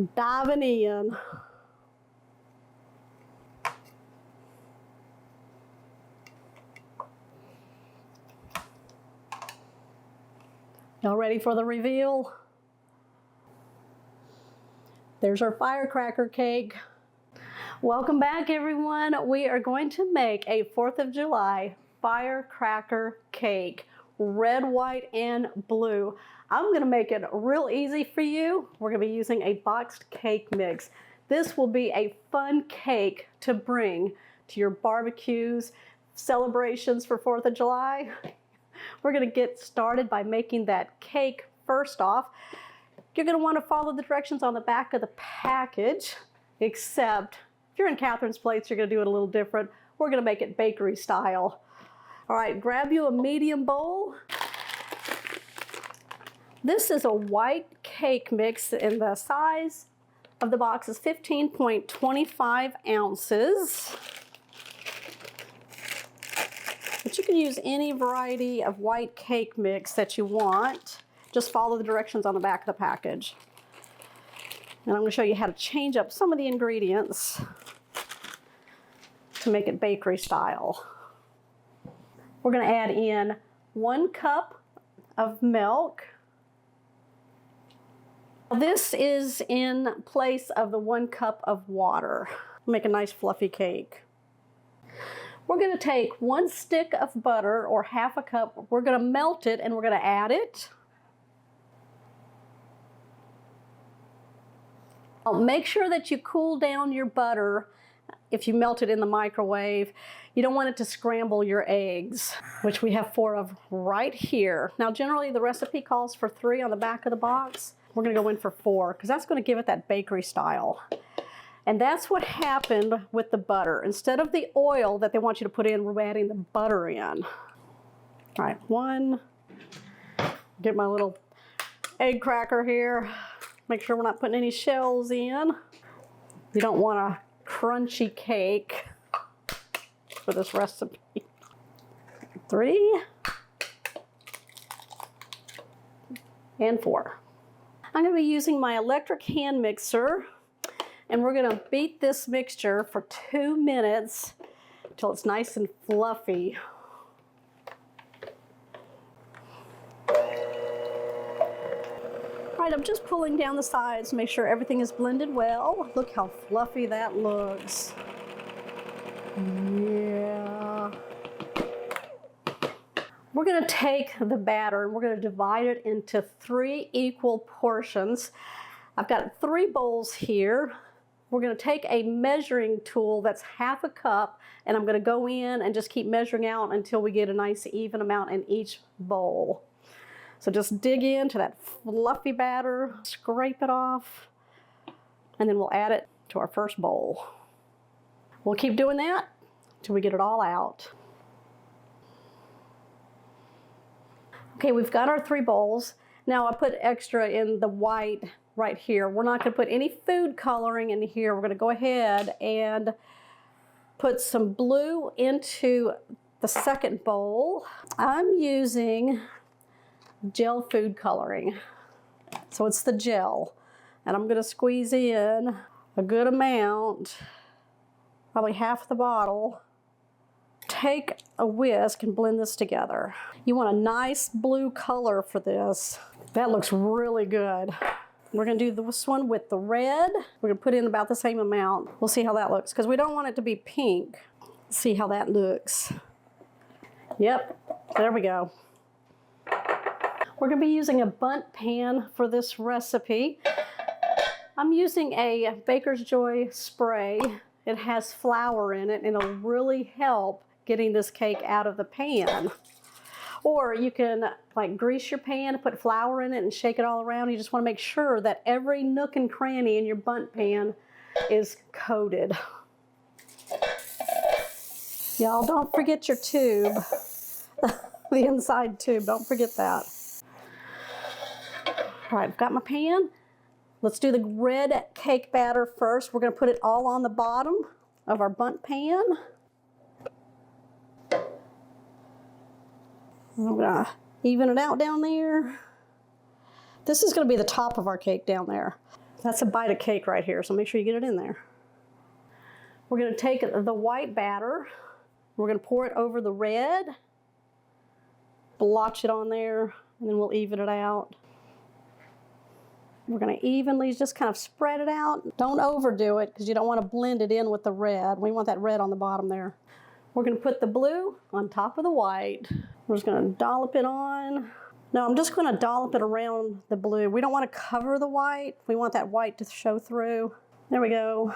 Diving in. Y'all ready for the reveal? There's our firecracker cake. Welcome back, everyone. We are going to make a 4th of July firecracker cake, red, white, and blue. I'm gonna make it real easy for you. We're gonna be using a boxed cake mix. This will be a fun cake to bring to your barbecues, celebrations for 4th of July. We're gonna get started by making that cake first off. You're gonna wanna follow the directions on the back of the package, except if you're in Catherine's Plates, you're gonna do it a little different. We're gonna make it bakery style. All right, grab you a medium bowl. This is a white cake mix, and the size of the box is 15.25 ounces. But you can use any variety of white cake mix that you want. Just follow the directions on the back of the package. And I'm going to show you how to change up some of the ingredients to make it bakery style. We're going to add in 1 cup of milk. This is in place of the 1 cup of water. Make a nice fluffy cake. We're going to take 1 stick of butter, or half a cup. We're going to melt it and we're going to add it. Make sure that you cool down your butter if you melt it in the microwave. You don't want it to scramble your eggs, which we have 4 of right here. Now, generally the recipe calls for 3 on the back of the box. We're going to go in for 4 because that's going to give it that bakery style. And that's what happened with the butter. Instead of the oil that they want you to put in, we're adding the butter in. All right, 1. Get my little egg cracker here. Make sure we're not putting any shells in. You don't want a crunchy cake for this recipe. 3 and 4. I'm going to be using my electric hand mixer, and we're going to beat this mixture for 2 minutes until it's nice and fluffy. All right, I'm just pulling down the sides to make sure everything is blended well. Look how fluffy that looks. Yeah. We're going to take the batter and we're going to divide it into 3 equal portions. I've got 3 bowls here. We're going to take a measuring tool that's half a cup, and I'm going to go in and just keep measuring out until we get a nice even amount in each bowl. So just dig into that fluffy batter, scrape it off, and then we'll add it to our first bowl. We'll keep doing that until we get it all out. Okay, we've got our 3 bowls. Now I put extra in the white right here. We're not going to put any food coloring in here. We're going to go ahead and put some blue into the second bowl. I'm using gel food coloring. So it's the gel. And I'm going to squeeze in a good amount, probably half the bottle. Take a whisk and blend this together. You want a nice blue color for this. That looks really good. We're going to do this one with the red. We're going to put in about the same amount. We'll see how that looks because we don't want it to be pink. See how that looks. Yep, there we go. We're going to be using a bundt pan for this recipe. I'm using a Baker's Joy spray. It has flour in it and it'll really help getting this cake out of the pan. Or you can like grease your pan, put flour in it and shake it all around. You just want to make sure that every nook and cranny in your bundt pan is coated. Y'all don't forget your tube, the inside tube, don't forget that. All right, I've got my pan. Let's do the red cake batter first. We're going to put it all on the bottom of our bundt pan. I'm going to even it out down there. This is going to be the top of our cake down there. That's a bite of cake right here, so make sure you get it in there. We're going to take the white batter. We're going to pour it over the red. Blotch it on there, and then we'll even it out. We're going to evenly just kind of spread it out. Don't overdo it because you don't want to blend it in with the red. We want that red on the bottom there. We're going to put the blue on top of the white. We're just going to dollop it on. No, I'm just going to dollop it around the blue. We don't want to cover the white. We want that white to show through. There we go.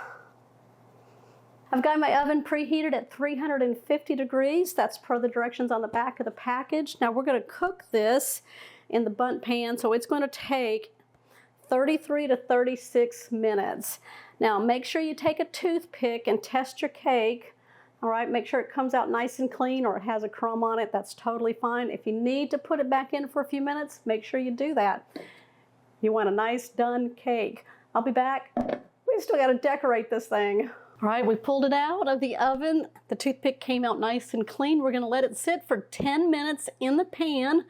I've got my oven preheated at 350 degrees. That's per the directions on the back of the package. Now we're going to cook this in the bundt pan, so it's going to take 33 to 36 minutes. Now make sure you take a toothpick and test your cake. All right, make sure it comes out nice and clean or it has a crumb on it. That's totally fine. If you need to put it back in for a few minutes, make sure you do that. You want a nice done cake. I'll be back. We still got to decorate this thing. All right, we pulled it out of the oven. The toothpick came out nice and clean. We're going to let it sit for 10 minutes in the pan,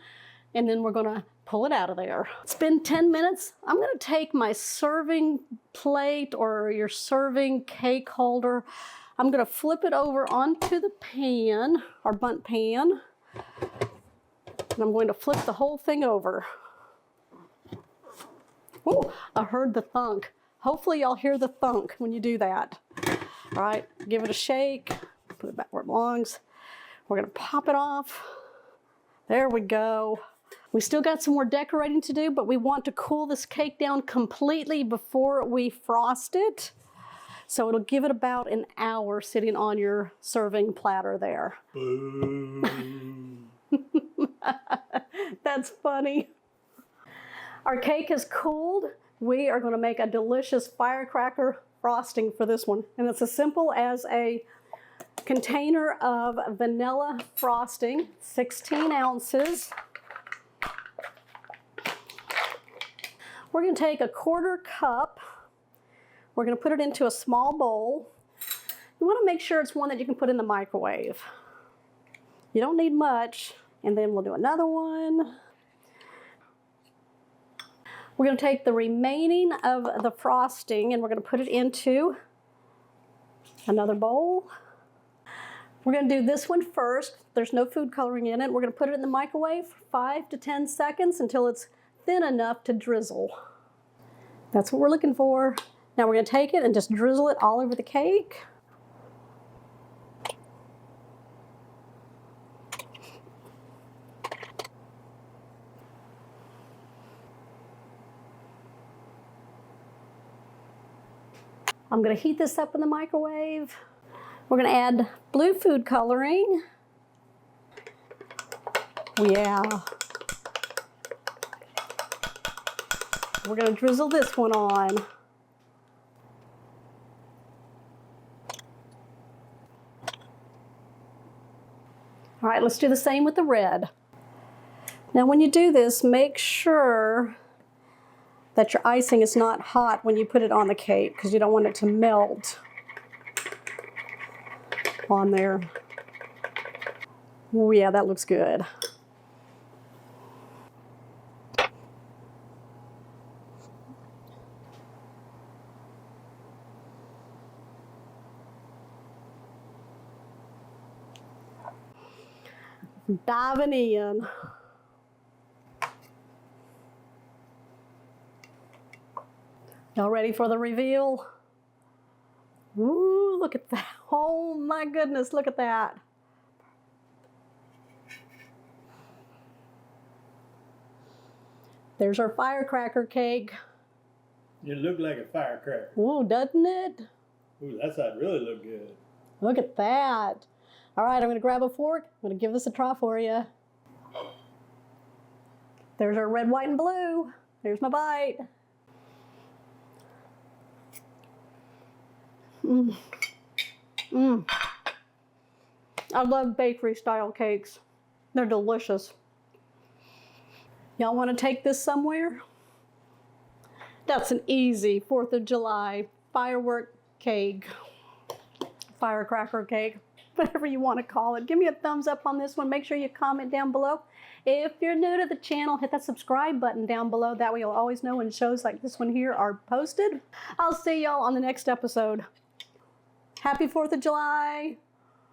and then we're going to pull it out of there. It's been 10 minutes. I'm going to take my serving plate or your serving cake holder. I'm going to flip it over onto the pan, our bundt pan, and I'm going to flip the whole thing over. Oh, I heard the thunk. Hopefully y'all hear the thunk when you do that. All right, give it a shake, put it back where it belongs. We're gonna pop it off. There we go. We still got some more decorating to do, but we want to cool this cake down completely before we frost it. So it'll give it about an hour sitting on your serving platter there. That's funny. Our cake is cooled. We are going to make a delicious firecracker frosting for this one. And it's as simple as a container of vanilla frosting, 16 ounces. We're going to take a 1/4 cup. We're going to put it into a small bowl. You want to make sure it's one that you can put in the microwave. You don't need much. And then we'll do another one. We're going to take the remaining of the frosting and we're going to put it into another bowl. We're going to do this one first. There's no food coloring in it. We're going to put it in the microwave for 5 to 10 seconds until it's thin enough to drizzle. That's what we're looking for. Now we're going to take it and just drizzle it all over the cake. I'm going to heat this up in the microwave. We're going to add blue food coloring. Yeah. We're going to drizzle this one on. All right, let's do the same with the red. Now when you do this, make sure that your icing is not hot when you put it on the cake because you don't want it to melt on there. Oh yeah, that looks good. Diving in. Y'all ready for the reveal? Ooh, look at that. Oh my goodness, look at that. There's our firecracker cake. It looked like a firecracker. Ooh, doesn't it? Ooh, that's how it really looked good. Look at that. All right, I'm gonna grab a fork. I'm gonna give this a try for you. There's our red, white, and blue. There's my bite. Mmm. Mmm. I love bakery style cakes. They're delicious. Y'all want to take this somewhere? That's an easy 4th of July firework cake. Firecracker cake. Whatever you want to call it. Give me a thumbs up on this one. Make sure you comment down below. If you're new to the channel, hit that subscribe button down below. That way you'll always know when shows like this one here are posted. I'll see y'all on the next episode. Happy 4th of July.